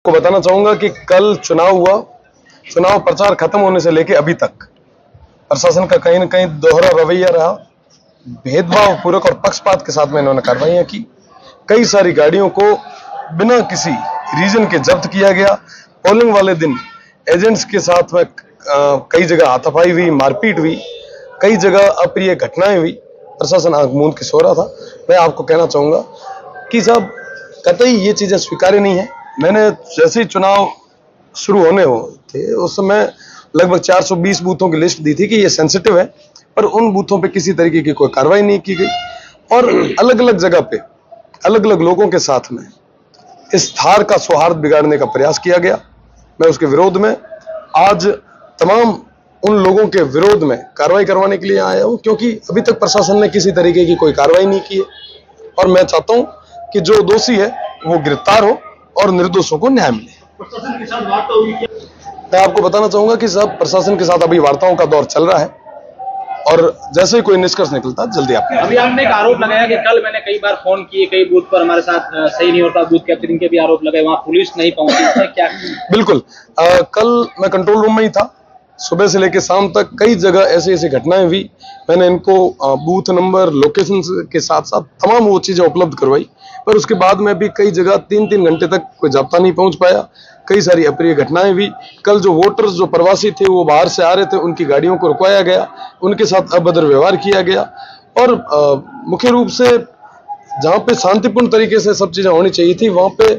को बताना चाहूंगा कि कल चुनाव हुआ। चुनाव प्रचार खत्म होने से लेके अभी तक प्रशासन का कहीं न कहीं दोहरा रवैया रहा। भेदभाव पूर्वक और पक्षपात के साथ में इन्होंने कार्रवाइयां की। कई सारी गाड़ियों को बिना किसी रीजन के जब्त किया गया। पोलिंग वाले दिन एजेंट्स के साथ में कई जगह हाथापाई हुई, मारपीट हुई, कई जगह अप्रिय घटनाएं हुई। प्रशासन आंख मूंद के सो रहा था। मैं आपको कहना चाहूंगा कि साहब कतई ये चीजें स्वीकार्य नहीं है। मैंने जैसे ही चुनाव शुरू होने हो थे उस समय लगभग 420 बूथों की लिस्ट दी थी कि ये सेंसिटिव है, पर उन बूथों पे किसी तरीके की कोई कार्रवाई नहीं की गई और अलग अलग जगह पे अलग अलग लोगों के साथ में इस थार का सौहार्द बिगाड़ने का प्रयास किया गया। मैं उसके विरोध में आज तमाम उन लोगों के विरोध में कार्रवाई करवाने के लिए आया हूं, क्योंकि अभी तक प्रशासन ने किसी तरीके की कोई कार्रवाई नहीं की है और मैं चाहता हूं कि जो दोषी है वो गिरफ्तार हो और निर्दोषों को न्याय मिले। प्रशासन के साथ वार्ता हुई क्या? मैं आपको बताना चाहूंगा कि सब प्रशासन के साथ अभी वार्ताओं का दौर चल रहा है और जैसे ही कोई निष्कर्ष निकलता जल्दी आपको। अभी आपने एक आरोप लगाया कि कल मैंने कई बार फोन किए, कई बूथ पर हमारे साथ सही नहीं होता, बूथ कैप्चरिंग के भी आरोप लगाए, वहां पुलिस नहीं पहुंची, क्या? बिल्कुल, कल मैं कंट्रोल रूम में ही था। सुबह से लेकर शाम तक कई जगह ऐसी ऐसी घटनाएं हुई। मैंने इनको बूथ नंबर, लोकेशन के साथ साथ तमाम वो चीजें उपलब्ध करवाई, पर उसके बाद में भी कई जगह 3-3 घंटे तक कोई जाब्ता नहीं पहुंच पाया। कई सारी अप्रिय घटनाएं हुई। कल जो वोटर्स, जो प्रवासी थे, वो बाहर से आ रहे थे, उनकी गाड़ियों को रुकवाया गया, उनके साथ अभद्र व्यवहार किया गया और मुख्य रूप से जहां पे शांतिपूर्ण तरीके से सब चीजें होनी चाहिए थी वहां पे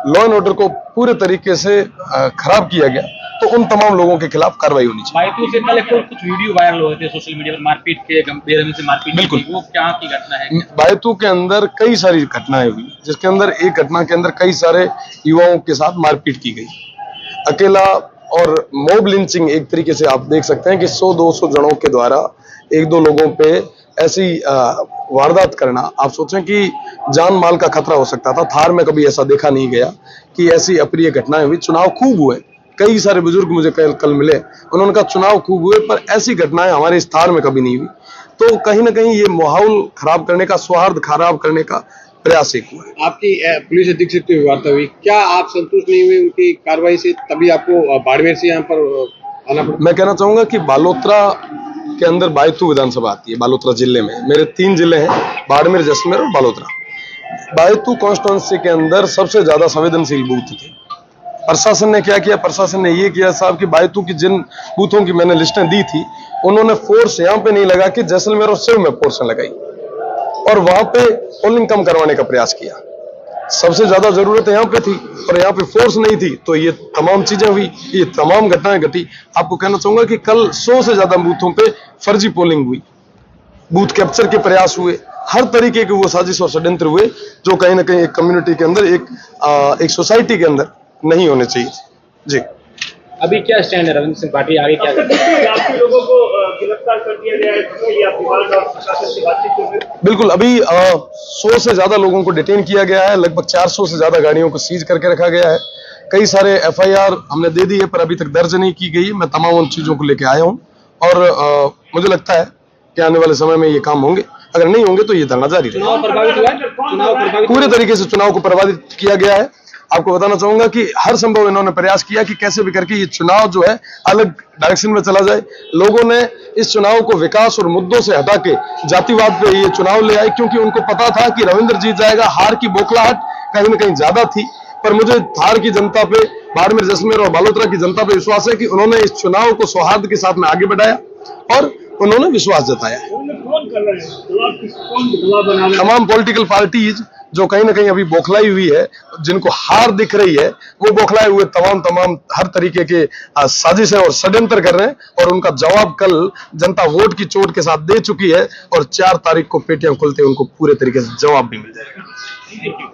लॉ एंड ऑर्डर को पूरे तरीके से खराब किया गया। तो उन तमाम लोगों के खिलाफ कार्रवाई होनी चाहिए। बायतू से कल कुछ वीडियो वायरल हुए थे सोशल मीडिया पर, मारपीट के, बेरहमी से मारपीट। बिल्कुल, वो क्या की घटना है? बायतू के अंदर कई सारी घटनाएं हुई, जिसके अंदर एक घटना के अंदर कई सारे युवाओं के साथ मारपीट की गई। अकेला और मॉब लिंचिंग एक तरीके से आप देख सकते हैं कि 100-200 जनों के द्वारा 1-2 लोगों पे ऐसी वारदात करना, आप सोचें कि जान माल का खतरा हो सकता था। थार में कभी ऐसा देखा नहीं गया कि ऐसी अप्रिय घटनाएं हुई। चुनाव खूब हुए, कई सारे बुजुर्ग मुझे कल मिले, उन्होंने कहा चुनाव खूब हुए पर ऐसी घटनाएं हमारे इस थार में कभी नहीं हुई। तो कहीं ना कहीं ये माहौल खराब करने का, सौहार्द खराब करने का प्रयास एक हुआ। आपकी पुलिस अधीक्षक की वार्ता हुई, क्या आप संतुष्ट नहीं हुए उनकी कार्रवाई से, तभी आपको बाड़मेर से यहाँ पर आना पड़ा? मैं कहना चाहूंगा कि बालोतरा के अंदर बायतू विधानसभा आती है। बालोतरा जिले में मेरे 3 जिले हैं, बाड़मेर, जैसलमेर और बालोतरा। बायतू कॉन्स्टिट्यूंसी के अंदर सबसे ज्यादा संवेदनशील बूथ थे। प्रशासन ने क्या किया? प्रशासन ने ये किया साहब कि बायतू की जिन बूथों की मैंने लिस्टें दी थी, उन्होंने फोर्स यहाँ पे नहीं लगा कि जैसलमेर और सिव में फोर्स लगाई और वहां पे पोलिंग कम करवाने का प्रयास किया। सबसे ज्यादा जरूरत यहाँ पे थी और यहाँ पे फोर्स नहीं थी, तो ये तमाम चीजें हुई, ये तमाम घटनाएं घटी। आपको कहना चाहूंगा कि कल 100 से ज्यादा बूथों पे फर्जी पोलिंग हुई, बूथ कैप्चर के प्रयास हुए, हर तरीके के वो साजिश और षड्यंत्र हुए जो कहीं ना कहीं एक कम्युनिटी के अंदर, एक सोसाइटी के अंदर नहीं होने चाहिए। जी, अभी क्या स्टैंड है रविंद्र सिंह पार्टी, आगे क्या करते हैं? आपके लोगों को गिरफ्तार कर दिया गया है, जिसके लिए आप विभाग और प्रशासन से बातचीत कर रहे हैं? बिल्कुल, अभी 100 से ज्यादा लोगों को डिटेन किया गया है, लगभग 400 से ज्यादा गाड़ियों को सीज करके रखा गया है। कई सारे FIR हमने दे दी है पर अभी तक दर्ज नहीं की गई। मैं तमाम उन चीजों को लेके आया हूँ और मुझे लगता है कि आने वाले समय में ये काम होंगे। अगर नहीं होंगे तो ये धरना जारी रहेगा। चुनाव प्रभावित हुआ है? चुनाव प्रभावित पूरे तरीके से चुनाव को प्रभावित किया गया है। आपको बताना चाहूंगा कि हर संभव इन्होंने प्रयास किया कि कैसे भी करके ये चुनाव जो है अलग डायरेक्शन में चला जाए। लोगों ने इस चुनाव को विकास और मुद्दों से हटा के जातिवाद पे ये चुनाव ले आए, क्योंकि उनको पता था कि रविंद्र जीत जाएगा। हार की बौखलाहट कहीं ना कहीं ज्यादा थी, पर मुझे थार की जनता पे, बाड़मेर, जैसलमेर और बालोतरा की जनता पे विश्वास है कि उन्होंने इस चुनाव को सौहार्द के साथ में आगे बढ़ाया और उन्होंने विश्वास जताया। कौन कर रहे हैं? तमाम पॉलिटिकल पार्टीज जो कहीं ना कहीं अभी बौखलाई हुई है, जिनको हार दिख रही है, वो बौखलाए हुए तमाम हर तरीके के साजिश और षड्यंत्र कर रहे हैं और उनका जवाब कल जनता वोट की चोट के साथ दे चुकी है और 4 तारीख को पेटियां खुलते उनको पूरे तरीके से जवाब भी मिल जाएगा।